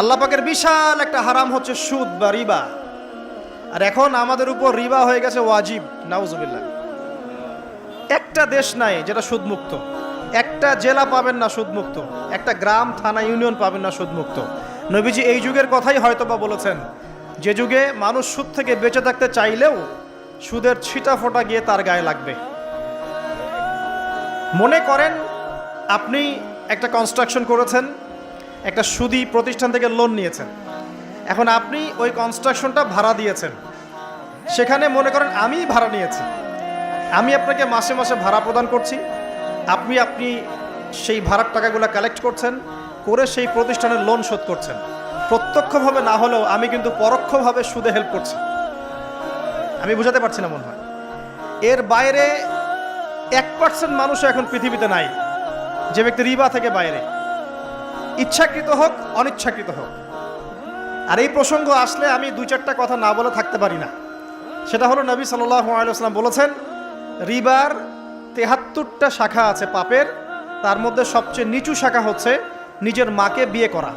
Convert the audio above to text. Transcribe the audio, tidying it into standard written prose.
আল্লাহ পাকের বিশাল একটা হারাম হচ্ছে সুদ বা রিবা, আর এখন আমাদের উপর রিবা হয়ে গেছে ওয়াজিব। নাউজুবিল্লাহ। একটা দেশ নাই যেটা সুদমুক্ত, একটা জেলা পাবেন না সুদমুক্ত, একটা গ্রাম থানা ইউনিয়ন পাবেন না সুদমুক্ত। নবীজি এই যুগের কথাই হয়তোবা বলেছেন, যে যুগে মানুষ সুদ থেকে বেঁচে থাকতে চাইলেও সুদের ছিটা ফোঁটা গিয়ে তার গায়ে লাগবে। মনে করেন আপনি একটা কনস্ট্রাকশন করেছেন, একটা সুদি প্রতিষ্ঠান থেকে লোন নিয়েছেন, এখন আপনি ওই কনস্ট্রাকশনটা ভাড়া দিয়েছেন, সেখানে মনে করেন আমি ভাড়া নিয়েছি, আমি আপনাকে মাসে মাসে ভাড়া প্রদান করছি, আপনি সেই ভাড়ার টাকাগুলো কালেক্ট করছেন, করে সেই প্রতিষ্ঠানের লোন শোধ করছেন। প্রত্যক্ষভাবে না হলেও আমি কিন্তু পরোক্ষভাবে সুদে হেল্প করছি। আমি বুঝাতে পারছি না মনে হয়। এর বাইরে 1% মানুষও এখন পৃথিবীতে নাই যে ব্যক্তি রিবা থেকে বাইরে, ইচ্ছাকৃত হোক অনিচ্ছাকৃত হোক। আর এই প্রসঙ্গ আসলে আমি 2-4টা কথা না বলে থাকতে পারি না। সেটা হলো নবী সাল্লাল্লাহু আলাইহি ওয়াসাল্লাম বলেছেন, রিবার 73টা শাখা আছে পাপের, তার মধ্যে সবচেয়ে নিচু শাখা হচ্ছে নিজের মাকে বিয়ে করা।